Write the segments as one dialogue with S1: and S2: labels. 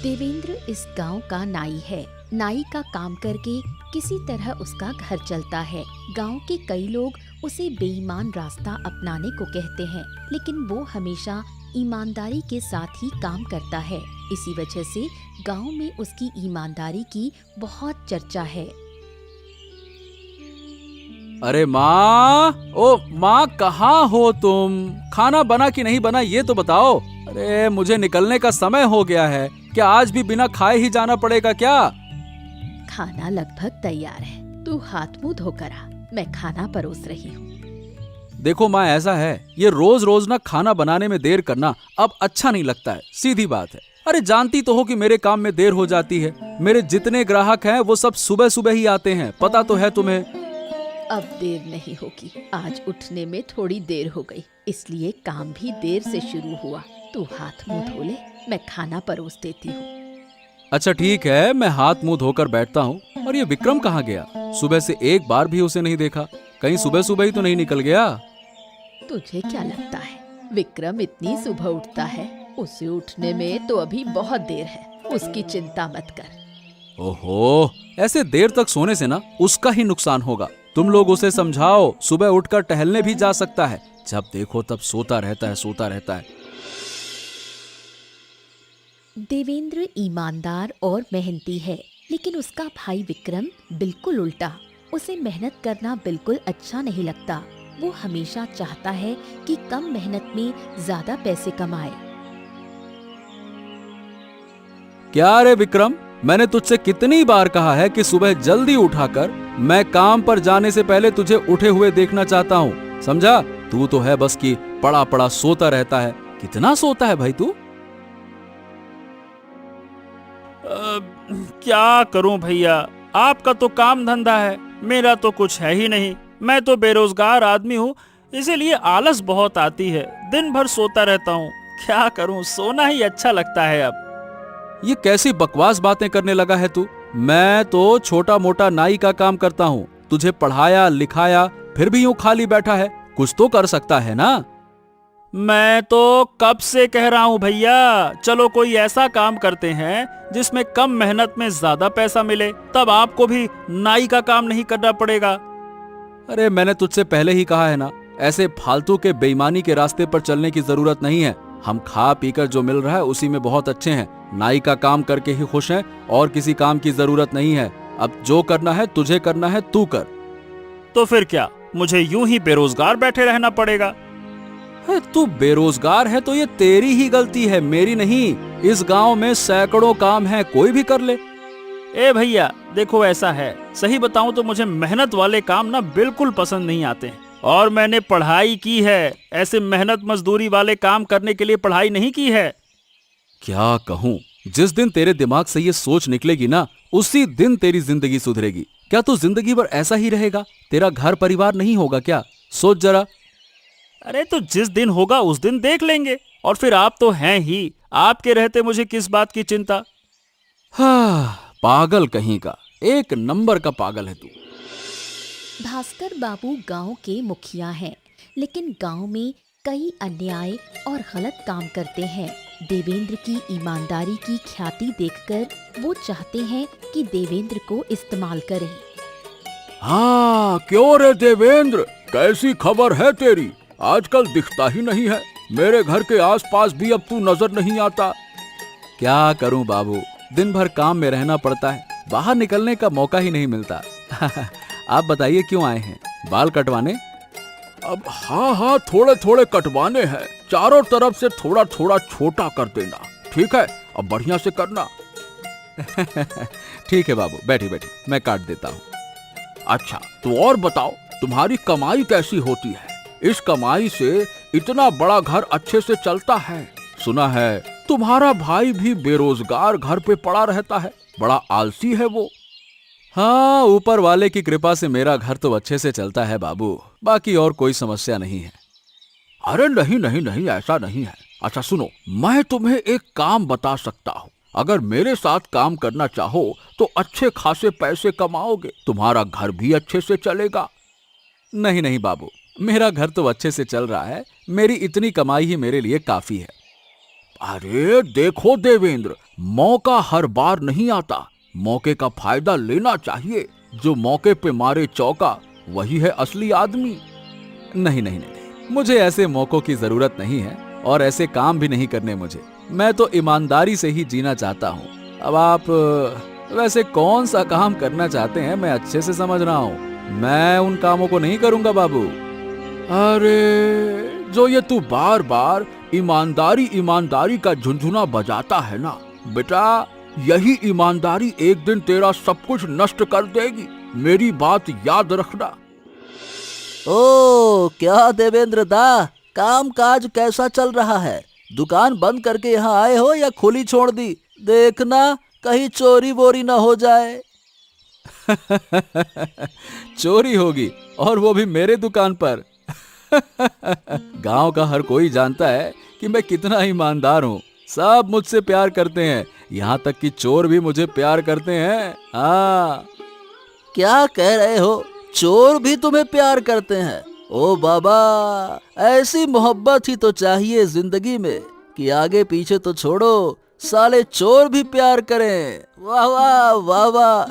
S1: देवेंद्र इस गांव का नाई है। नाई का काम करके किसी तरह उसका घर चलता है। गांव के कई लोग उसे बेईमान रास्ता अपनाने को कहते हैं, लेकिन वो हमेशा ईमानदारी के साथ ही काम करता है। इसी वजह से गांव में उसकी ईमानदारी की बहुत चर्चा है।
S2: अरे माँ, ओ माँ, कहाँ हो तुम? खाना बना कि नहीं बना ये तो बताओ। अरे मुझे निकलने का समय हो गया है। क्या आज भी बिना खाए ही जाना पड़ेगा क्या?
S1: खाना लगभग तैयार है, तू हाथ मुंह धोकर आ, मैं खाना परोस रही हूँ।
S2: देखो माँ, ऐसा है, ये रोज रोज ना खाना बनाने में देर करना अब अच्छा नहीं लगता है। सीधी बात है। अरे जानती तो हो कि मेरे काम में देर हो जाती है। मेरे जितने ग्राहक हैं वो सब सुबह सुबह ही आते हैं, पता तो है तुम्हें।
S1: अब देर नहीं होगी, आज उठने में थोड़ी देर हो गई, इसलिए काम भी देर से शुरू हुआ। तू हाथ मुंह धो ले, मैं खाना परोस देती हूँ।
S2: अच्छा ठीक है, मैं हाथ मुंह धोकर बैठता हूँ। और ये विक्रम कहाँ गया? सुबह से एक बार भी उसे नहीं देखा। कहीं सुबह सुबह ही तो नहीं निकल गया?
S1: तुझे क्या लगता है विक्रम इतनी सुबह उठता है? उसे उठने में तो अभी बहुत देर है, उसकी चिंता मत कर।
S2: ओहो, ऐसे देर तक सोने से ना उसका ही नुकसान होगा। तुम लोग उसे समझाओ, सुबह उठकर टहलने भी जा सकता है। जब देखो तब सोता रहता है, सोता रहता है।
S1: देवेंद्र ईमानदार और मेहनती है, लेकिन उसका भाई विक्रम बिल्कुल उल्टा। उसे मेहनत करना बिल्कुल अच्छा नहीं लगता। वो हमेशा चाहता है कि कम मेहनत में ज्यादा पैसे कमाए।
S2: क्या रे विक्रम, मैंने तुझसे कितनी बार कहा है कि सुबह जल्दी उठाकर मैं काम पर जाने से पहले तुझे उठे हुए देखना चाहता हूँ, समझा? तू तो है बस कि पड़ा पड़ा सोता रहता है। कितना सोता है भाई तू?
S3: क्या करूं भैया, आपका तो काम धंधा है, मेरा तो कुछ है ही नहीं। मैं तो बेरोजगार आदमी हूँ, इसीलिए आलस बहुत आती है। दिन भर सोता रहता हूँ। क्या करूं, सोना ही अच्छा लगता है अब।
S2: ये कैसी बकवास बातें करने लगा है तू? मैं तो छोटा मोटा नाई का काम करता हूँ। तुझे पढ़ाया लिखाया, फिर भी यूं खाली बैठा है। कुछ तो कर सकता है ना?
S3: मैं तो कब से कह रहा हूँ भैया, चलो कोई ऐसा काम करते हैं जिसमें कम मेहनत में ज्यादा पैसा मिले, तब आपको भी नाई का काम नहीं करना पड़ेगा।
S2: अरे मैंने तुझसे पहले ही कहा है ना, ऐसे फालतू के बेईमानी के रास्ते पर चलने की जरूरत नहीं है। हम खा पीकर जो मिल रहा है उसी में बहुत अच्छे हैं। नाई का काम करके ही खुश हैं और किसी काम की जरूरत नहीं है। अब जो करना है तुझे करना है, तू कर।
S3: तो फिर क्या, मुझे यूं ही बेरोजगार बैठे रहना पड़ेगा?
S2: तू बेरोजगार है तो ये तेरी ही गलती है, मेरी नहीं। इस गांव में सैकड़ों काम है, कोई भी कर ले।
S3: ए भैया देखो, ऐसा है, सही बताऊं तो मुझे मेहनत वाले काम ना बिल्कुल पसंद नहीं आते हैं। और मैंने पढ़ाई की है, ऐसे मेहनत मजदूरी वाले काम करने के लिए पढ़ाई नहीं की है।
S2: क्या कहूँ, जिस दिन तेरे दिमाग से ये सोच निकलेगी ना, उसी दिन तेरी जिंदगी सुधरेगी। क्या तू जिंदगी भर ऐसा ही रहेगा? तेरा घर परिवार नहीं होगा क्या? सोच जरा।
S3: अरे तो जिस दिन होगा उस दिन देख लेंगे। और फिर आप तो हैं ही, आपके रहते मुझे किस बात की चिंता।
S2: हाँ, पागल कहीं का, एक नंबर का पागल है तू।
S1: भास्कर बाबू गांव के मुखिया हैं, लेकिन गांव में कई अन्याय और गलत काम करते हैं। देवेंद्र की ईमानदारी की ख्याति देखकर वो चाहते हैं कि देवेंद्र को इस्तेमाल करें।
S2: हाँ, क्यों रे देवेंद्र, कैसी खबर है तेरी? आजकल दिखता ही नहीं है। मेरे घर के आसपास भी अब तू नजर नहीं आता। क्या करूं बाबू, दिन भर काम में रहना पड़ता है, बाहर निकलने का मौका ही नहीं मिलता। आप बताइए क्यों आए हैं? बाल कटवाने? अब हाँ, थोड़े थोड़े कटवाने हैं। चारों तरफ से थोड़ा थोड़ा छोटा कर देना, ठीक है? अब बढ़िया से करना। ठीक है बाबू, बैठी बैठी मैं काट देता हूँ। अच्छा, तो और बताओ, तुम्हारी कमाई कैसी होती है? इस कमाई से इतना बड़ा घर अच्छे से चलता है। सुना है तुम्हारा भाई भी बेरोजगार घर पे पड़ा रहता है, बड़ा आलसी है वो। हाँ, ऊपर वाले की कृपा से मेरा घर तो अच्छे से चलता है बाबू, बाकी और कोई समस्या नहीं है। अरे नहीं नहीं नहीं, ऐसा नहीं है। अच्छा सुनो, मैं तुम्हें एक काम बता सकता हूँ। अगर मेरे साथ काम करना चाहो तो अच्छे खासे पैसे कमाओगे, तुम्हारा घर भी अच्छे से चलेगा। नहीं नहीं बाबू, मेरा घर तो अच्छे से चल रहा है। मेरी इतनी कमाई ही मेरे लिए काफी है। अरे देखो देवेंद्र, मौका हर बार नहीं आता, मौके का फायदा लेना चाहिए। जो मौके पे मारे चौका वही है असली आदमी। नहीं नहीं नहीं, मुझे ऐसे मौकों की जरूरत नहीं है और ऐसे काम भी नहीं करने मुझे। मैं तो ईमानदारी से ही जीना चाहता हूँ। अब आप वैसे कौन सा काम करना चाहते हैं मैं अच्छे से समझ रहा हूँ। मैं उन कामों को नहीं करूंगा बाबू। अरे जो ये तू बार बार ईमानदारी ईमानदारी का झुनझुना बजाता है ना बेटा, यही ईमानदारी एक दिन तेरा सब कुछ नष्ट कर देगी। मेरी बात याद रखना।
S4: ओ क्या देवेंद्र दा, काम काज कैसा चल रहा है? दुकान बंद करके यहाँ आए हो या खुली छोड़ दी? देखना कहीं चोरी वोरी ना हो जाए।
S2: चोरी होगी और वो भी मेरे दुकान पर। गांव का हर कोई जानता है कि मैं कितना ईमानदार हूँ। सब मुझसे प्यार करते हैं, यहाँ तक कि चोर भी मुझे प्यार करते हैं। हाँ।
S4: क्या कह रहे हो? चोर भी तुम्हें प्यार करते हैं? ओ बाबा, ऐसी मोहब्बत ही तो चाहिए जिंदगी में कि आगे पीछे तो छोड़ो, साले चोर भी प्यार करें। वाह वाह वाह वाह।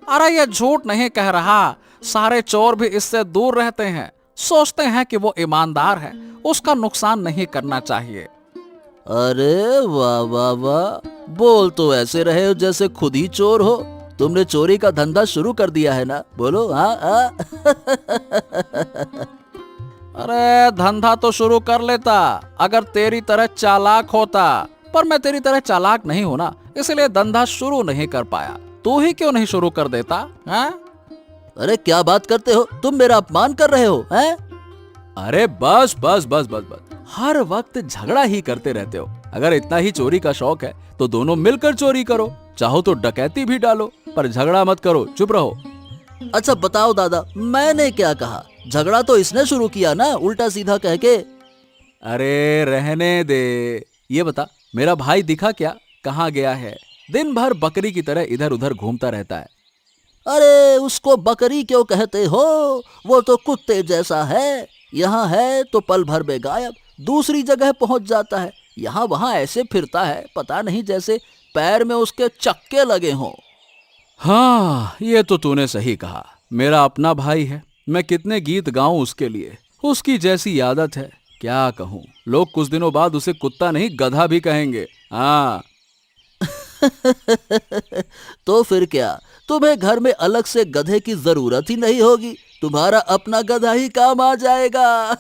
S3: अरे ये झूठ नहीं कह रहा, सारे चोर भी इससे दूर रहते हैं। सोचते हैं कि वो ईमानदार है, उसका नुकसान नहीं करना चाहिए।
S4: अरे वाह वाह वाह, बोल तो ऐसे रहे हो जैसे खुद ही चोर हो। तुमने चोरी का धंधा शुरू कर दिया है ना? बोलो हाँ हाँ।
S3: अरे धंधा तो शुरू कर लेता अगर तेरी तरह चालाक होता, पर मैं तेरी तरह चालाक नहीं हूं ना, इसलिए धंधा शुरू नहीं कर पाया। तू ही क्यों नहीं शुरू कर देता? हैं?
S4: अरे क्या बात करते हो? तुम मेरा अपमान कर रहे हो हैं?
S2: अरे बस बस बस बस बस, हर वक्त झगड़ा ही करते रहते हो। अगर इतना ही चोरी का शौक है तो दोनों मिलकर चोरी करो, चाहो तो डकैती भी डालो, पर झगड़ा मत करो, चुप रहो।
S4: अच्छा बताओ दादा, मैंने क्या कहा? झगड़ा तो इसने शुरू किया ना, उल्टा सीधा कह के।
S2: अरे रहने दे। ये बता, मेरा भाई दिखा क्या? कहाँ गया है? दिन भर बकरी की तरह इधर उधर घूमता रहता है।
S4: अरे उसको बकरी क्यों कहते हो? वो तो कुत्ते जैसा है। यहाँ है तो पल भर में गायब, दूसरी जगह पहुंच जाता है। यहाँ वहाँ ऐसे फिरता है, पता नहीं जैसे पैर में उसके चक्के लगे हों।
S2: हाँ, ये तो तूने सही कहा। मेरा अपना भाई है, मैं कितने गीत गाऊं उसके लिए। उसकी जैसी आदत है, क्या कहूँ। लोग कुछ दिनों बाद उसे कुत्ता नहीं गधा भी कहेंगे। हाँ।
S4: तो फिर क्या, तुम्हें घर में अलग से गधे की जरूरत ही नहीं होगी, तुम्हारा अपना गधा ही काम आ जाएगा।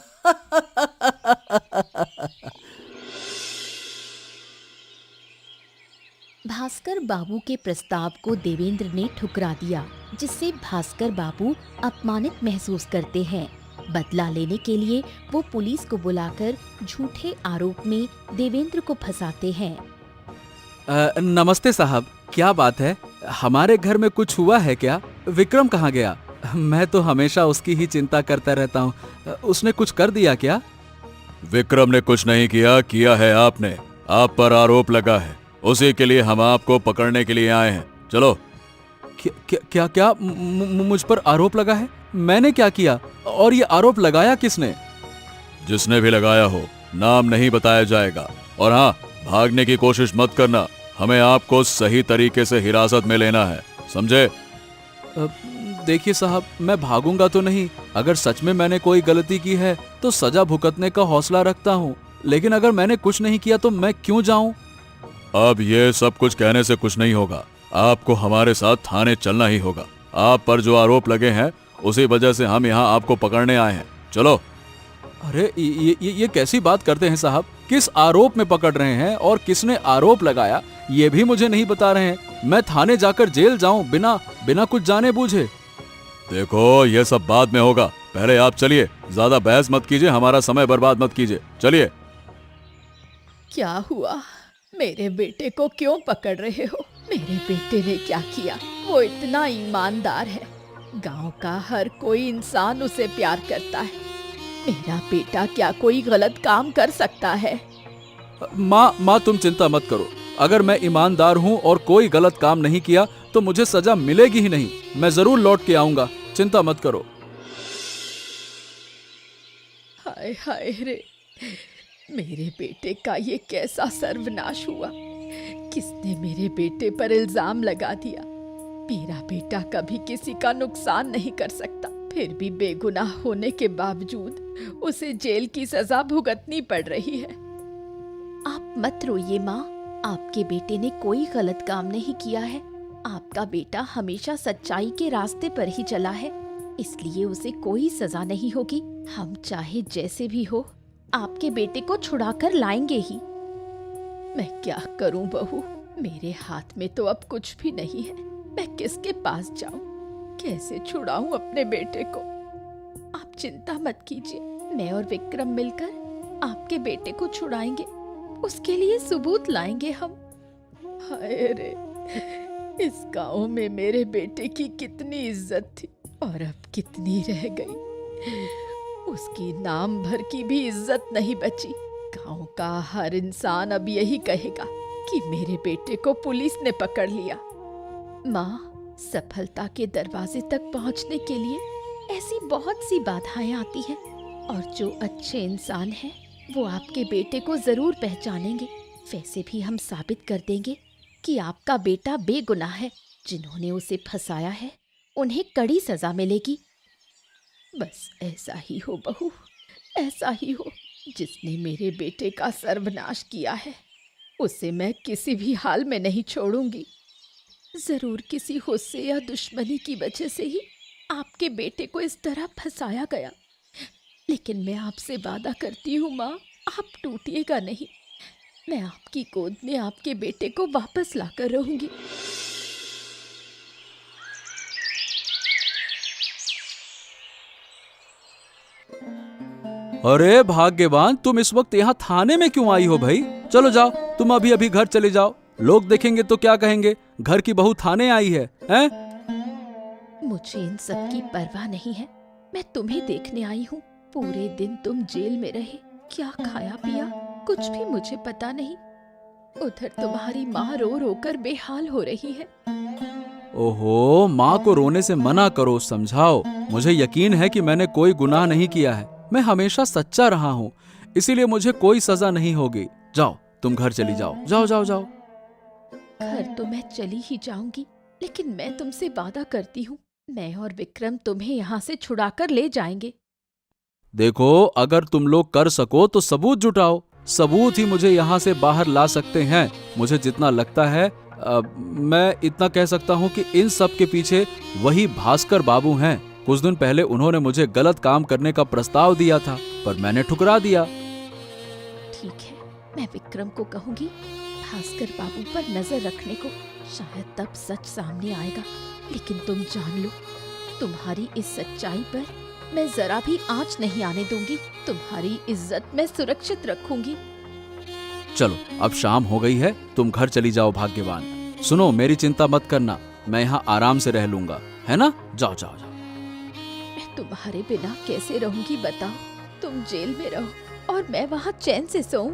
S1: भास्कर बाबू के प्रस्ताव को देवेंद्र ने ठुकरा दिया, जिससे भास्कर बाबू अपमानित महसूस करते हैं। बदला लेने के लिए वो पुलिस को बुलाकर झूठे आरोप में देवेंद्र को फंसाते हैं।
S2: नमस्ते साहब, क्या बात है? हमारे घर में कुछ हुआ है क्या? विक्रम कहाँ गया? मैं तो हमेशा उसकी ही चिंता करता रहता हूँ। उसने कुछ कर दिया क्या?
S5: विक्रम ने कुछ नहीं किया, किया है आपने। आप पर आरोप लगा है, उसी के लिए हम आपको पकड़ने के लिए आए हैं। चलो।
S2: क्या क्या मुझ पर आरोप लगा है? मैंने क्या किया? और ये आरोप लगाया किसने?
S5: जिसने भी लगाया हो, नाम नहीं बताया जाएगा। और हाँ, भागने की कोशिश मत करना, हमें आपको सही तरीके से हिरासत में लेना है, समझे?
S2: देखिए साहब, मैं भागूंगा तो नहीं। अगर सच में मैंने कोई गलती की है तो सजा भुगतने का हौसला रखता हूँ, लेकिन अगर मैंने कुछ नहीं किया तो मैं क्यों जाऊं?
S5: अब ये सब कुछ कहने से कुछ नहीं होगा, आपको हमारे साथ थाने चलना ही होगा। आप पर जो आरोप लगे हैं उसी वजह से हम यहाँ आपको पकड़ने आए हैं। चलो।
S2: अरे ये कैसी बात करते हैं साहब? किस आरोप में पकड़ रहे हैं और किसने आरोप लगाया ये भी मुझे नहीं बता रहे हैं। मैं थाने जाकर जेल जाऊं बिना कुछ जाने बूझे?
S5: देखो, ये सब बाद में होगा, पहले आप चलिए। ज्यादा बहस मत कीजिए, हमारा समय बर्बाद मत कीजिए, चलिए।
S6: क्या हुआ? मेरे बेटे को क्यों पकड़ रहे हो? मेरे बेटे ने क्या किया? वो इतना ईमानदार है, गांव का हर कोई इंसान उसे प्यार करता है। मेरा बेटा क्या कोई गलत काम कर सकता है?
S2: माँ तुम चिंता मत करो। अगर मैं ईमानदार हूँ और कोई गलत काम नहीं किया तो मुझे सजा मिलेगी ही नहीं। मैं जरूर लौट के आऊंगा, चिंता मत करो।
S6: हाय हाय रे, मेरे बेटे का ये कैसा सर्वनाश हुआ? किसने मेरे बेटे पर इल्जाम लगा दिया? मेरा बेटा कभी किसी का नुकसान नहीं कर सकता, फिर भी बेगुनाह होने के बावजूद उसे जेल की सजा भुगतनी पड़ रही है।
S1: आप मत रोइए माँ, आपके बेटे ने कोई गलत काम नहीं किया है। आपका बेटा हमेशा सच्चाई के रास्ते पर ही चला है, इसलिए उसे कोई सजा नहीं होगी। हम चाहे जैसे भी हो आपके बेटे को छुड़ाकर लाएंगे ही।
S6: मैं क्या करूं बहू, मेरे हाथ में तो अब कुछ भी नहीं है। मैं किसके पास जाऊं? कैसे छुड़ाऊं अपने बेटे को? आप चिंता मत कीजिए, मैं और विक्रम मिलकर आपके बेटे को छुड़ाएंगे। उसके लिए सबूत लाएंगे हम। हाय रे, इस गांव में मेरे बेटे की कितनी इज्जत थी और अब कितनी रह गई। उसकी नाम भर की भी इज्जत नहीं बची। गांव का हर इंसान अब यही कहेगा कि मेरे बेटे को पुलिस ने पकड़ लिया।
S1: माँ, सफलता के दरवाजे तक पहुँचने के लिए ऐसी बहुत सी बाधाएं आती हैं, और जो अच्छे इंसान हैं वो आपके बेटे को जरूर पहचानेंगे। वैसे भी हम साबित कर देंगे कि आपका बेटा बेगुनाह है। जिन्होंने उसे फंसाया है उन्हें कड़ी सजा मिलेगी।
S6: बस ऐसा ही हो बहू, ऐसा ही हो। जिसने मेरे बेटे का सर्वनाश किया है उसे मैं किसी भी हाल में नहीं छोड़ूंगी। जरूर किसी गुस्से या दुश्मनी की वजह से ही आपके बेटे को इस तरह फंसाया गया, लेकिन मैं आपसे वादा करती हूँ माँ, आप टूटिएगा नहीं। मैं आपकी गोद में आपके बेटे को वापस लाकर रहूंगी।
S2: अरे भाग्यवान, तुम इस वक्त यहाँ थाने में क्यों आई हो भाई? चलो जाओ, तुम अभी अभी घर चले जाओ। लोग देखेंगे तो क्या कहेंगे, घर की बहू थाने आई है, हैं?
S1: मुझे इन सब की परवाह नहीं है। मैं तुम्हें देखने आई हूँ। पूरे दिन तुम जेल में रहे, क्या खाया पिया कुछ भी मुझे पता नहीं। उधर तुम्हारी माँ रो रो कर बेहाल हो रही है।
S2: ओहो, माँ को रोने से मना करो, समझाओ। मुझे यकीन है कि मैंने कोई गुनाह नहीं किया है। मैं हमेशा सच्चा रहा हूँ, इसीलिए मुझे कोई सजा नहीं होगी। जाओ, तुम घर चली जाओ। जाओ जाओ जाओ।
S1: घर तो मैं चली ही जाऊंगी, लेकिन मैं तुमसे वादा करती हूँ, मैं और विक्रम तुम्हें यहाँ से छुड़ाकर ले जाएंगे।
S2: देखो, अगर तुम लोग कर सको तो सबूत जुटाओ। सबूत ही मुझे यहाँ से बाहर ला सकते हैं। मुझे जितना लगता है मैं इतना कह सकता हूँ कि इन सब के पीछे वही भास्कर बाबू हैं। कुछ दिन पहले उन्होंने मुझे गलत काम करने का प्रस्ताव दिया था, पर मैंने ठुकरा दिया।
S1: ठीक है, मैं विक्रम को कहूंगी भास्कर बाबू पर नजर रखने को। शायद तब सच सामने आएगा। लेकिन तुम जान लो, तुम्हारी इस सच्चाई पर मैं जरा भी आंच नहीं आने दूंगी। तुम्हारी इज्जत मैं सुरक्षित रखूंगी।
S2: चलो, अब शाम हो गई है, तुम घर चली जाओ भाग्यवान। सुनो, मेरी चिंता मत करना, मैं यहाँ आराम से रह लूंगा, है ना? जाओ जाओ जाओ।
S6: मैं तुम्हारे बिना कैसे रहूंगी बताओ? तुम जेल में रहो और मैं वहाँ चैन से सोऊं।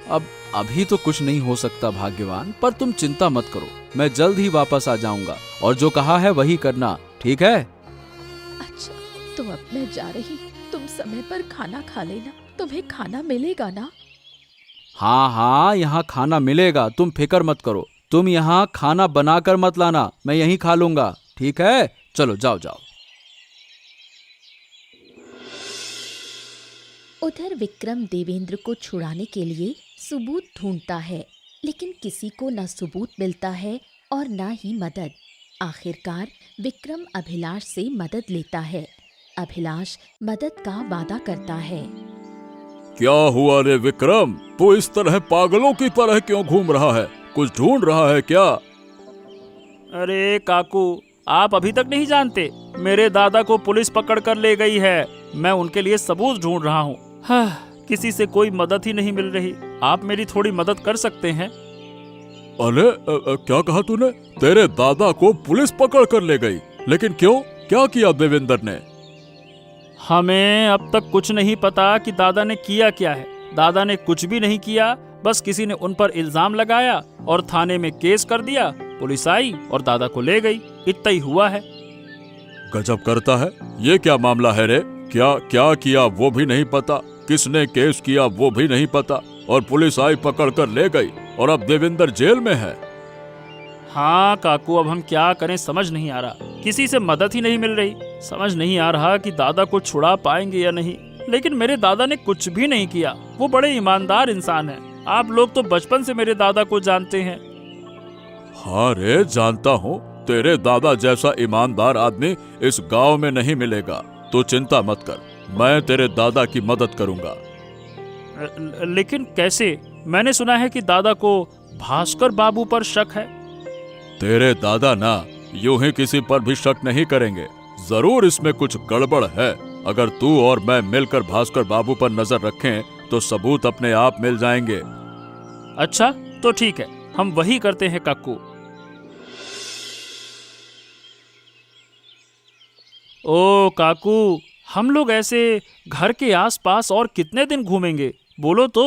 S2: अब अभी तो कुछ नहीं हो सकता भाग्यवान, पर तुम चिंता मत करो, मैं जल्द ही वापस आ जाऊंगा और जो कहा है वही करना, ठीक है?
S6: अच्छा, तो अब मैं जा रही। तुम समय पर खाना खा लेना। तुम्हें खाना मिलेगा ना?
S2: हाँ हाँ, यहाँ खाना मिलेगा, तुम फिक्र मत करो। तुम यहाँ खाना बनाकर मत लाना, मैं यहीं खा लूंगा, ठीक है? चलो जाओ जाओ।
S1: उधर विक्रम देवेंद्र को छुड़ाने के लिए सबूत ढूंढता है, लेकिन किसी को न सबूत मिलता है और न ही मदद। आखिरकार विक्रम अभिलाष से मदद लेता है। अभिलाष मदद का वादा करता है।
S5: क्या हुआ रे विक्रम, तू इस तरह पागलों की तरह क्यों घूम रहा है? कुछ ढूंढ रहा है क्या?
S3: अरे काकू, आप अभी तक नहीं जानते, मेरे दादा को पुलिस पकड़ कर ले गई है। मैं उनके लिए सबूत ढूंढ रहा हूँ। किसी से कोई मदद ही नहीं मिल रही। आप मेरी थोड़ी मदद कर सकते हैं?
S5: अरे क्या कहा तूने? तेरे दादा को पुलिस पकड़ कर ले गई? लेकिन क्यों? क्या किया देवेंद्र ने?
S3: हमें अब तक कुछ नहीं पता कि दादा ने किया क्या है। दादा ने कुछ भी नहीं किया, बस किसी ने उन पर इल्जाम लगाया और थाने में केस कर दिया। पुलिस आई और दादा को ले गई, इतना ही हुआ है।
S5: गजब करता है, ये क्या मामला है रे? क्या क्या किया वो भी नहीं पता, किसने केस किया वो भी नहीं पता, और पुलिस आई पकड़ कर ले गई और अब देवेंद्र जेल में है।
S3: हाँ काकू, अब हम क्या करें समझ नहीं आ रहा। किसी से मदद ही नहीं मिल रही। समझ नहीं आ रहा कि दादा को छुड़ा पाएंगे या नहीं। लेकिन मेरे दादा ने कुछ भी नहीं किया। वो बड़े ईमानदार इंसान हैं। आप लोग तो बचपन से मेरे दादा को जानते हैं।
S5: हाँ रे, जानता हूँ। तेरे दादा जैसा ईमानदार आदमी इस गांव में नहीं मिलेगा। तू चिंता मत कर, मैं तेरे दादा की मदद करूंगा।
S3: लेकिन कैसे? मैंने सुना है कि दादा को भास्कर बाबू पर शक है।
S5: तेरे दादा ना यूं ही किसी पर भी शक नहीं करेंगे। जरूर इसमें कुछ गड़बड़ है। अगर तू और मैं मिलकर भास्कर बाबू पर नजर रखें तो सबूत अपने आप मिल जाएंगे।
S3: अच्छा तो ठीक है, हम वही करते हैं काकू। ओ काकू, हम लोग ऐसे घर के आसपास और कितने दिन घूमेंगे? बोलो तो।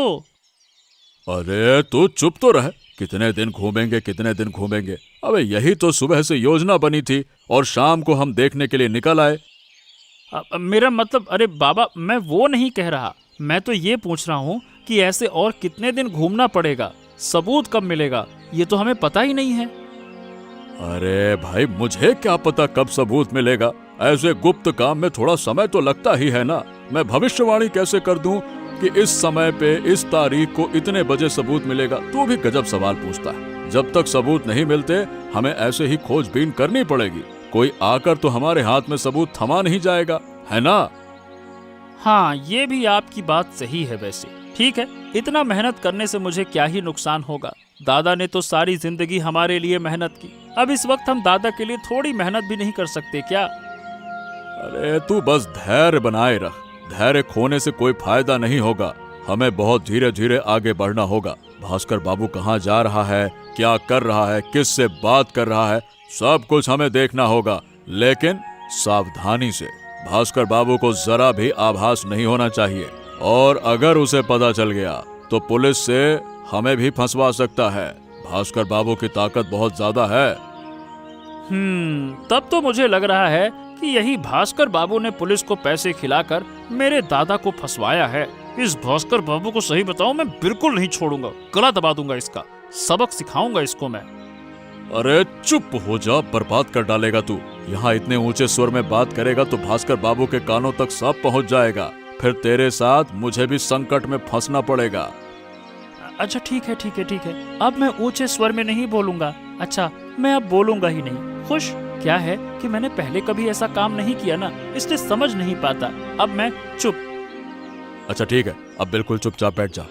S5: अरे तू चुप तो रह। कितने दिन घूमेंगे, कितने दिन घूमेंगे? अबे यही तो सुबह से योजना बनी थी और शाम को हम देखने के लिए निकल आए।
S3: मेरा मतलब, अरे बाबा, मैं वो नहीं कह रहा। मैं तो ये पूछ रहा हूँ कि ऐसे और कितने दिन घूमना पड़ेगा? सबूत कब मिलेगा? ये तो हमें पता ही नहीं है।
S5: अरे भाई, मुझे क्या पता कब सबूत मिलेगा? ऐसे गुप्त काम में थोड़ा समय तो लगता ही है ना। मैं भविष्यवाणी कैसे कर दूं कि इस समय पे इस तारीख को इतने बजे सबूत मिलेगा? तू भी गजब सवाल पूछता है। जब तक सबूत नहीं मिलते हमें ऐसे ही खोजबीन करनी पड़ेगी। कोई आकर तो हमारे हाथ में सबूत थमा नहीं जाएगा, है ना?
S3: हाँ, ये भी आपकी बात सही है। वैसे ठीक है, इतना मेहनत करने से मुझे क्या ही नुकसान होगा? दादा ने तो सारी जिंदगी हमारे लिए मेहनत की। अब इस वक्त हम दादा के लिए थोड़ी मेहनत भी नहीं कर सकते क्या?
S5: अरे तू बस धैर्य बनाए रख। धैर्य खोने से कोई फायदा नहीं होगा। हमें बहुत धीरे धीरे आगे बढ़ना होगा। भास्कर बाबू कहाँ जा रहा है, क्या कर रहा है, किस से बात कर रहा है, सब कुछ हमें देखना होगा। लेकिन सावधानी से। भास्कर बाबू को जरा भी आभास नहीं होना चाहिए, और अगर उसे पता चल गया तो पुलिस से हमें भी फंसवा सकता है। भास्कर बाबू की ताकत बहुत ज्यादा है।
S3: तब तो मुझे लग रहा है कि यही भास्कर बाबू ने पुलिस को पैसे खिलाकर मेरे दादा को फंसवाया है। इस भास्कर बाबू को सही बताऊं, मैं बिल्कुल नहीं छोड़ूंगा। गला दबा दूंगा इसका, सबक सिखाऊंगा इसको मैं।
S5: अरे चुप हो जा, बर्बाद कर डालेगा तू। यहाँ इतने ऊंचे स्वर में बात करेगा तो भास्कर बाबू के कानों तक सब पहुँच जाएगा। फिर तेरे साथ मुझे भी संकट में फंसना पड़ेगा।
S3: अच्छा ठीक है, ठीक है, ठीक है। अब मैं ऊंचे स्वर में नहीं बोलूंगा। अच्छा, मैं अब बोलूंगा ही नहीं। खुश क्या है कि मैंने पहले कभी ऐसा काम नहीं किया ना, इसलिए समझ नहीं पाता। अब मैं चुप।
S5: अच्छा ठीक है, अब बिल्कुल चुपचाप बैठ जा।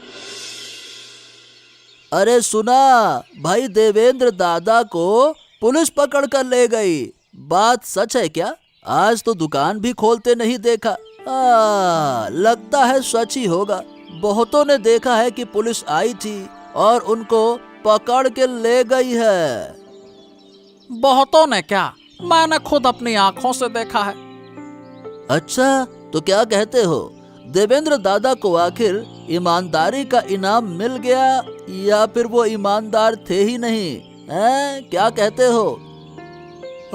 S4: अरे सुना, भाई देवेंद्र दादा को पुलिस पकड़ कर ले गई। बात सच है क्या? आज तो दुकान भी खोलते नहीं देखा। लगता है सच ही होगा। बहुतों ने देखा है कि पुलिस आई थी और उनको पकड़ के ले गई है।
S7: बहुतों ने क्या, मैंने खुद अपनी आंखों से देखा है।
S4: अच्छा, तो क्या कहते हो? देवेंद्र दादा को आखिर ईमानदारी का इनाम मिल गया या फिर वो ईमानदार थे ही नहीं? क्या कहते हो?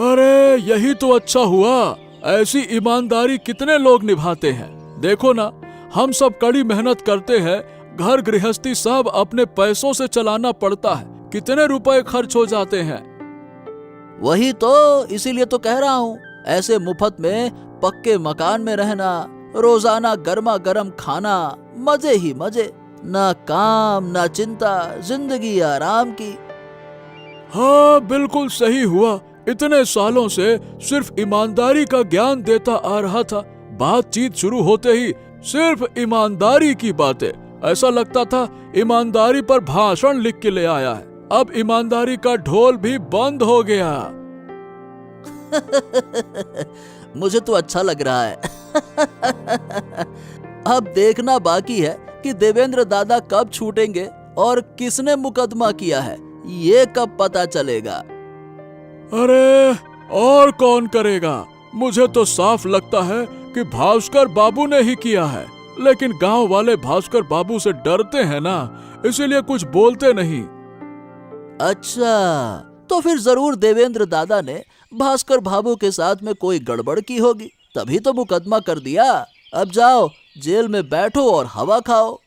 S2: अरे यही तो अच्छा हुआ। ऐसी ईमानदारी कितने लोग निभाते हैं। देखो ना, हम सब कड़ी मेहनत करते हैं। घर गृहस्थी सब अपने पैसों से चलाना पड़ता है। कितने रुपए खर्च हो जाते हैं।
S4: वही तो, इसीलिए तो कह रहा हूँ, ऐसे मुफ्त में पक्के मकान में रहना, रोजाना गर्मा गर्म खाना, मजे ही मजे, ना काम ना चिंता, जिंदगी आराम की।
S2: हाँ बिल्कुल सही हुआ। इतने सालों से सिर्फ ईमानदारी का ज्ञान देता आ रहा था। बातचीत शुरू होते ही सिर्फ ईमानदारी की बातें। ऐसा लगता था ईमानदारी पर भाषण लिख के ले आया है। अब ईमानदारी का ढोल भी बंद हो गया।
S4: मुझे तो अच्छा लग रहा है। अब देखना बाकी है कि देवेंद्र दादा कब छूटेंगे और किसने मुकदमा किया है, ये कब पता चलेगा।
S2: अरे और कौन करेगा? मुझे तो साफ लगता है कि भास्कर बाबू ने ही किया है। लेकिन गांव वाले भास्कर बाबू से डरते हैं ना, इसीलिए कुछ बोलते नहीं।
S4: अच्छा, तो फिर जरूर देवेंद्र दादा ने भास्कर बाबू के साथ में कोई गड़बड़ की होगी, तभी तो मुकदमा कर दिया। अब जाओ जेल में बैठो और हवा खाओ।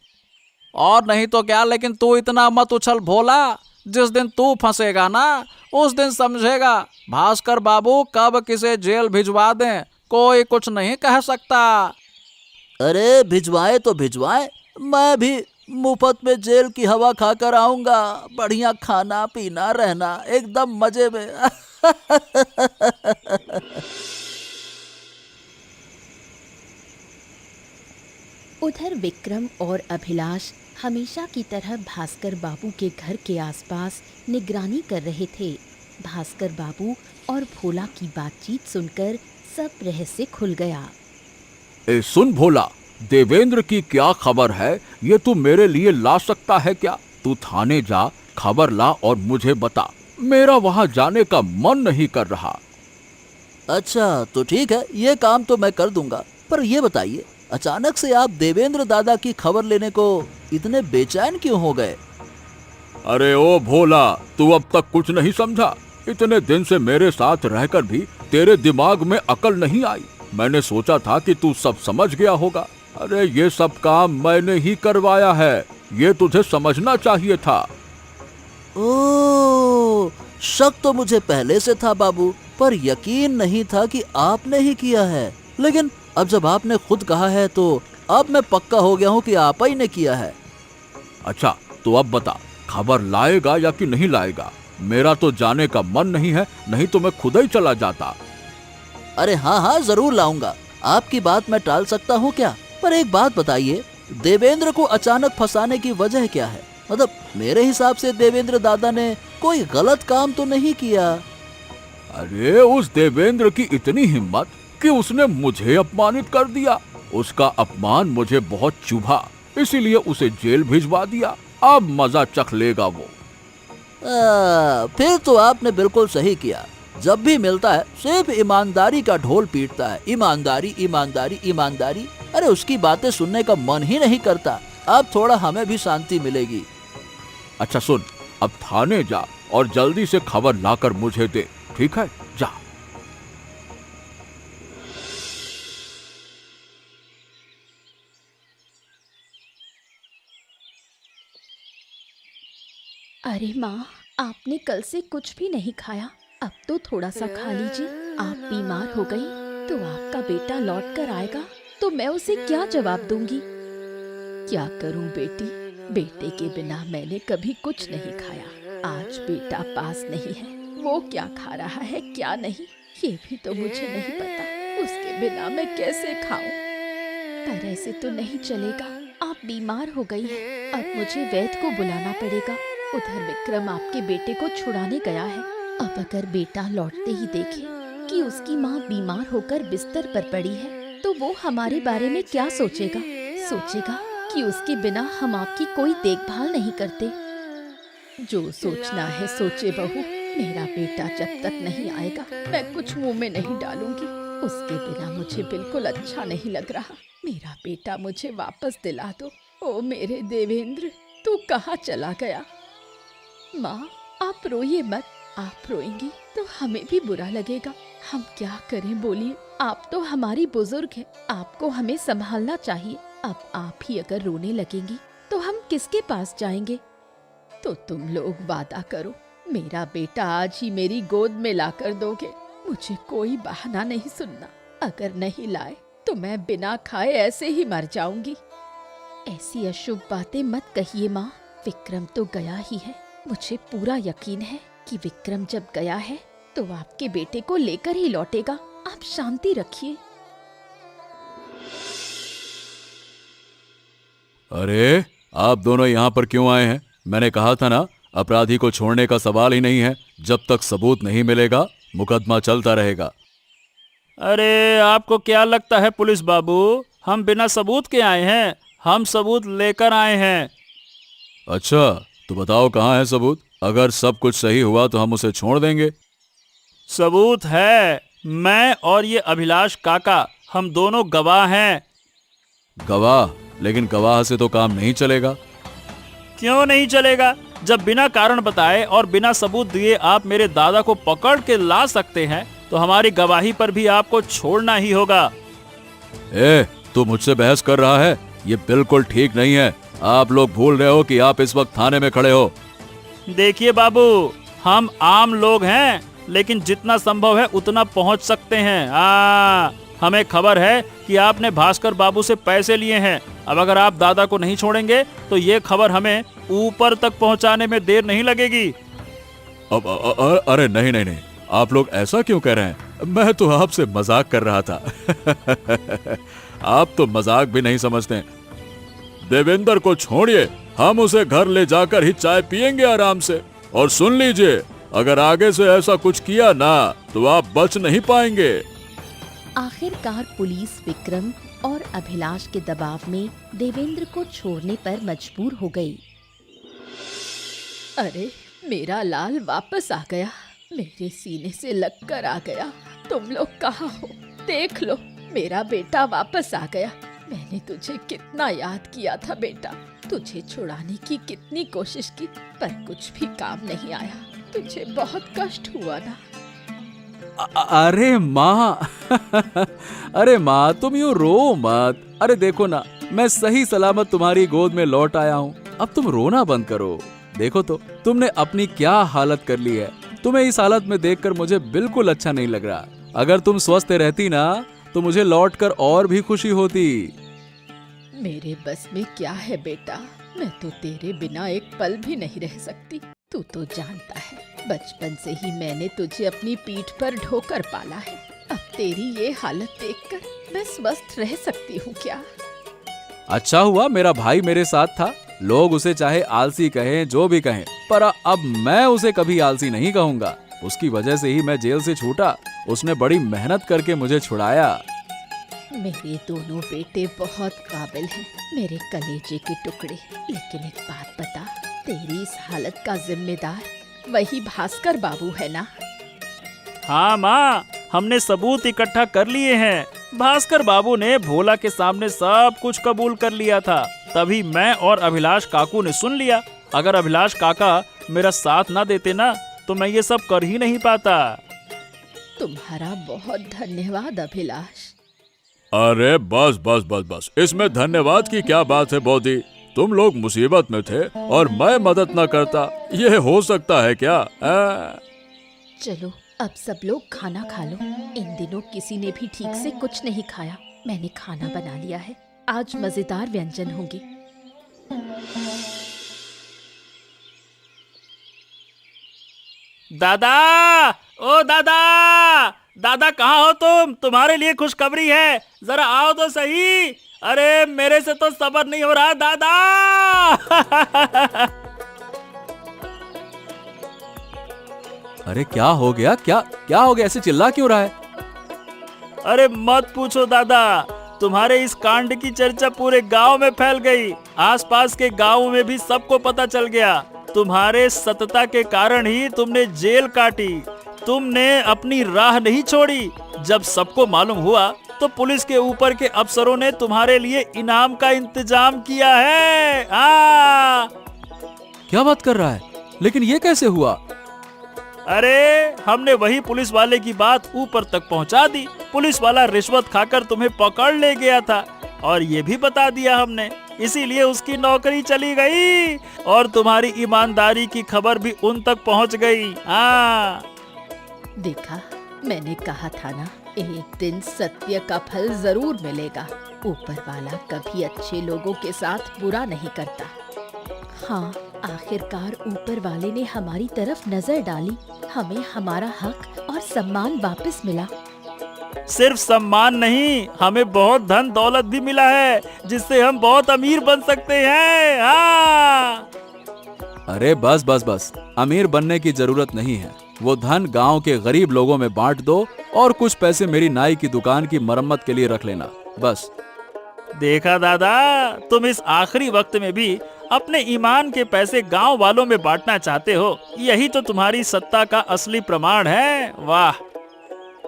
S7: और नहीं तो क्या, लेकिन तू इतना मत उछल भोला। जिस दिन तू फंसेगा ना उस दिन समझेगा भास्कर बाबू कब किसे जेल भिजवा दें, कोई कुछ नहीं कह सकता।
S4: अरे भिजवाए तो भिजवाए, मैं भी मुफ्त में जेल की हवा खाकर आऊंगा। बढ़िया खाना पीना रहना एकदम मजे में।
S1: उधर विक्रम और अभिलाष हमेशा की तरह भास्कर बाबू के घर के आसपास निगरानी कर रहे थे। भास्कर बाबू और भोला की बातचीत सुनकर सब रहस्य खुल गया।
S2: ए सुन भोला, देवेंद्र की क्या खबर है ये तू मेरे लिए ला सकता है क्या? तू थाने जा, खबर ला और मुझे बता। मेरा वहां जाने का मन नहीं कर रहा।
S4: अच्छा तो ठीक है, ये काम तो मैं कर दूंगा। पर ये बताइए, अचानक से आप देवेंद्र दादा की खबर लेने को इतने बेचैन क्यों हो गए?
S2: अरे ओ भोला, तू अब तक कुछ नहीं समझा। इतने दिन से मेरे साथ रहकर भी तेरे दिमाग में अकल नहीं आई। मैंने सोचा था कि तू सब समझ गया होगा। अरे ये सब काम मैंने ही करवाया है, ये तुझे समझना चाहिए था।
S4: ओह, शक तो मुझे पहले से था बाबू, पर यकीन नहीं था कि आपने ही किया है। लेकिन अब जब आपने खुद कहा है तो अब मैं पक्का हो गया हूँ कि आप ही ने किया है।
S2: अच्छा तो अब बता, खबर लाएगा या कि नहीं लाएगा? मेरा तो जाने का मन नहीं है, नहीं तो मैं खुद ही चला जाता।
S4: अरे हाँ हाँ जरूर लाऊंगा, आपकी बात मैं टाल सकता हूँ क्या? पर एक बात बताइए, देवेंद्र को अचानक फंसाने की वजह क्या है? मतलब मेरे हिसाब से देवेंद्र दादा ने कोई गलत काम तो नहीं किया।
S2: अरे उस देवेंद्र की इतनी हिम्मत कि उसने मुझे अपमानित कर दिया। उसका अपमान मुझे बहुत चुभा, इसीलिए उसे जेल भिजवा दिया। अब मजा चख लेगा वो।
S4: फिर तो आपने बिल्कुल सही किया। जब भी मिलता है सिर्फ ईमानदारी का ढोल पीटता है। ईमानदारी ईमानदारी ईमानदारी। अरे उसकी बातें सुनने का मन ही नहीं करता। अब थोड़ा हमें भी शांति मिलेगी।
S2: अच्छा सुन, अब थाने जा और जल्दी से खबर लाकर मुझे दे, ठीक है? जा।
S1: अरे माँ, आपने कल से कुछ भी नहीं खाया, अब तो थोड़ा सा खा लीजिए। आप बीमार हो गई तो आपका बेटा लौट कर आएगा तो मैं उसे क्या जवाब दूंगी? क्या करूं बेटी, बेटे के बिना मैंने कभी कुछ नहीं खाया। आज बेटा पास नहीं है, वो क्या खा रहा है क्या नहीं ये भी तो मुझे नहीं पता। उसके बिना मैं कैसे खाऊं? पर ऐसे तो नहीं चलेगा, आप बीमार हो गई हैं, अब मुझे वैद्य को बुलाना पड़ेगा। उधर विक्रम आपके बेटे को छुड़ाने गया है। अब अगर बेटा लौटते ही देखे कि उसकी माँ बीमार होकर बिस्तर पर पड़ी है तो वो हमारे बारे में क्या सोचेगा? सोचेगा कि उसके बिना हम आपकी कोई देखभाल नहीं करते। जो सोचना है सोचे बहू, मेरा बेटा जब तक नहीं आएगा मैं कुछ मुंह में नहीं डालूंगी। उसके बिना मुझे बिल्कुल अच्छा नहीं लग रहा। मेरा बेटा मुझे वापस दिला दो। ओ मेरे देवेंद्र, तू कहाँ चला गया? माँ आप रोइए मत, आप रोएंगी तो हमें भी बुरा लगेगा। हम क्या करें बोलिए, आप तो हमारी बुजुर्ग हैं, आपको हमें संभालना चाहिए। अब आप ही अगर रोने लगेंगी तो हम किसके पास जाएंगे? तो तुम लोग वादा करो, मेरा बेटा आज ही मेरी गोद में लाकर दोगे। मुझे कोई बहाना नहीं सुनना, अगर नहीं लाए तो मैं बिना खाए ऐसे ही मर जाऊंगी। ऐसी अशुभ बातें मत कहिए माँ, विक्रम तो गया ही है। मुझे पूरा यकीन है कि विक्रम जब गया है तो आपके बेटे को लेकर ही लौटेगा। आप शांति रखिए।
S5: अरे आप दोनों यहाँ पर क्यों आए हैं? मैंने कहा था ना, अपराधी को छोड़ने का सवाल ही नहीं है। जब तक सबूत नहीं मिलेगा मुकदमा चलता रहेगा।
S3: अरे आपको क्या लगता है पुलिस बाबू, हम बिना सबूत के आए हैं? हम सबूत लेकर आए हैं।
S5: अच्छा तो बताओ कहाँ है सबूत? अगर सब कुछ सही हुआ तो हम उसे छोड़ देंगे।
S3: सबूत है, मैं और ये अभिलाष काका, हम दोनों गवाह हैं।
S5: गवाह? लेकिन गवाह से तो काम नहीं चलेगा।
S3: क्यों नहीं चलेगा? जब बिना कारण बताए और बिना सबूत दिए आप मेरे दादा को पकड़ के ला सकते हैं तो तो हमारी गवाही पर भी आपको छोड़ना ही होगा।
S5: तू मुझसे बहस कर रहा है? ये बिल्कुल ठीक नहीं है। आप लोग भूल रहे हो कि आप इस वक्त थाने में खड़े हो।
S3: देखिए बाबू, हम आम लोग हैं, लेकिन जितना संभव है उतना पहुंच सकते हैं। हमें खबर है कि आपने भास्कर बाबू से पैसे लिए हैं। अब अगर आप दादा को नहीं छोड़ेंगे तो ये खबर हमें ऊपर तक पहुंचाने में देर नहीं लगेगी।
S5: अरे नहीं नहीं नहीं, आप लोग ऐसा क्यों कह रहे हैं? मैं तो आपसे मजाक कर रहा था। आप तो मजाक भी नहीं समझते। देवेंद्र को छोड़िए, हम उसे घर ले जाकर ही चाय पियेंगे आराम से। और सुन लीजिए, अगर आगे से ऐसा कुछ किया ना तो आप बच नहीं पाएंगे।
S1: आखिरकार पुलिस विक्रम और अभिलाष के दबाव में देवेंद्र को छोड़ने पर मजबूर हो गई।
S6: अरे मेरा लाल वापस आ गया, मेरे सीने से लगकर आ गया। तुम लोग कहाँ हो? देख लो, मेरा बेटा वापस आ गया। मैंने तुझे कितना याद किया था बेटा, तुझे छुड़ाने की कितनी कोशिश की, पर कुछ भी काम नहीं आया। तुझे बहुत कष्ट हुआ ना?
S7: अरे माँ अरे माँ, तुम यूँ रो मत। अरे देखो ना, मैं सही सलामत तुम्हारी गोद में लौट आया हूँ। अब तुम रोना बंद करो। देखो तो तुमने अपनी क्या हालत कर ली है। तुम्हें इस हालत में देखकर मुझे बिल्कुल अच्छा नहीं लग रहा। अगर तुम स्वस्थ रहती ना तो मुझे लौटकर और भी खुशी होती।
S6: मेरे बस में क्या है बेटा, मैं तो तेरे बिना एक पल भी नहीं रह सकती। तू तो जानता है, बचपन से ही मैंने तुझे अपनी पीठ पर ढोकर पाला है। अब तेरी ये हालत देखकर मैं स्वस्थ रह सकती हूँ क्या?
S7: अच्छा हुआ मेरा भाई मेरे साथ था। लोग उसे चाहे आलसी कहें, जो भी कहें, पर अब मैं उसे कभी आलसी नहीं कहूँगा। उसकी वजह से ही मैं जेल से छूटा। उसने बड़ी मेहनत करके मुझे छुड़ाया।
S6: मेरे दोनों बेटे बहुत काबिल हैं, मेरे कलेजे के टुकड़े। लेकिन एक बात बता, तेरी इस हालत का जिम्मेदार वही भास्कर बाबू है ना?
S3: हाँ माँ, हमने सबूत इकट्ठा कर लिए हैं। भास्कर बाबू ने भोला के सामने सब कुछ कबूल कर लिया था, तभी मैं और अभिलाष काकू ने सुन लिया। अगर अभिलाष काका मेरा साथ ना देते ना तो मैं ये सब कर ही नहीं पाता।
S6: तुम्हारा बहुत धन्यवाद अभिलाष।
S5: अरे बस बस बस बस, इसमें धन्यवाद की क्या बात है बौदी? तुम लोग मुसीबत में थे और मैं मदद न करता, ये हो सकता है क्या?
S1: चलो अब सब लोग खाना खा लो। इन दिनों किसी ने भी ठीक से कुछ नहीं खाया। मैंने खाना बना लिया है, आज मजेदार व्यंजन होंगे।
S3: दादा, ओ दादा, दादा कहाँ हो तुम? तुम्हारे लिए खुशखबरी है, जरा आओ तो सही। अरे मेरे से तो सब्र नहीं हो रहा दादा।
S7: अरे क्या हो गया? क्या हो गया? ऐसे चिल्ला क्यों रहा है?
S3: अरे मत पूछो दादा, तुम्हारे इस कांड की चर्चा पूरे गांव में फैल गई। आसपास के गांवों में भी सबको पता चल गया। तुम्हारे सतता के कारण ही तुमने जेल काटी, तुमने अपनी राह नहीं छोड़ी। जब सबको मालूम हुआ तो पुलिस के ऊपर के अफसरों ने तुम्हारे लिए इनाम का इंतजाम किया है।
S7: क्या बात कर रहा है? लेकिन ये कैसे हुआ?
S3: अरे हमने वही पुलिस वाले की बात ऊपर तक पहुंचा दी। पुलिस वाला रिश्वत खाकर तुम्हें पकड़ ले गया था और ये भी बता दिया हमने, इसीलिए उसकी नौकरी चली गई और तुम्हारी ईमानदारी की खबर भी उन तक पहुंच गई।
S6: देखा, मैंने कहा था ना, एक दिन सत्य का फल जरूर मिलेगा। ऊपर वाला कभी अच्छे लोगों के साथ बुरा नहीं करता।
S1: हाँ, आखिरकार ऊपर वाले ने हमारी तरफ नजर डाली, हमें हमारा हक और सम्मान वापस मिला।
S3: सिर्फ सम्मान नहीं, हमें बहुत धन दौलत भी मिला है, जिससे हम बहुत अमीर बन सकते हैं।
S7: अरे बस बस बस, अमीर बनने की जरूरत नहीं है। वो धन गांव के गरीब लोगों में बांट दो और कुछ पैसे मेरी नाई की दुकान की मरम्मत के लिए रख लेना, बस।
S3: देखा दादा, तुम इस आखिरी वक्त में भी अपने ईमान के पैसे गांव वालों में बांटना चाहते हो। यही तो तुम्हारी सत्ता का असली प्रमाण है। वाह!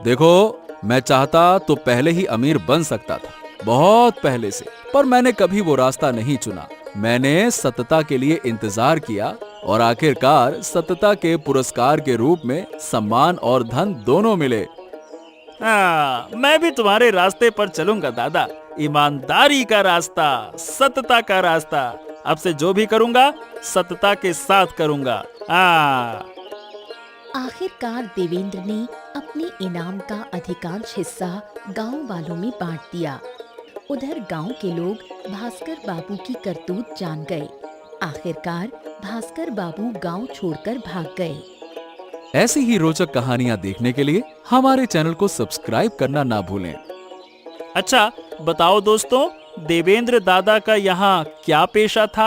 S7: देखो, मैं चाहता तो पहले ही अमीर बन सकता था, बहुत पहले से, पर मैंने कभी वो रास्ता नहीं चुना। मैंने सतता के लिए इंतजार किया और आखिरकार सतता के पुरस्कार के रूप में सम्मान और धन दोनों मिले।
S3: मैं भी तुम्हारे रास्ते पर चलूंगा दादा। ईमानदारी का रास्ता, सतता का रास्ता। अब से जो भी करूंगा सतता के साथ करूंगा।
S1: आखिरकार देवेंद्र ने अपने इनाम का अधिकांश हिस्सा गांव वालों में बांट दिया। उधर गांव के लोग भास्कर बाबू की करतूत जान गए। आखिरकार भास्कर बाबू गांव छोड़कर भाग गए।
S2: ऐसी ही रोचक कहानियां देखने के लिए हमारे चैनल को सब्सक्राइब करना ना भूलें।
S3: अच्छा बताओ दोस्तों, देवेंद्र दादा का यहाँ क्या पेशा था?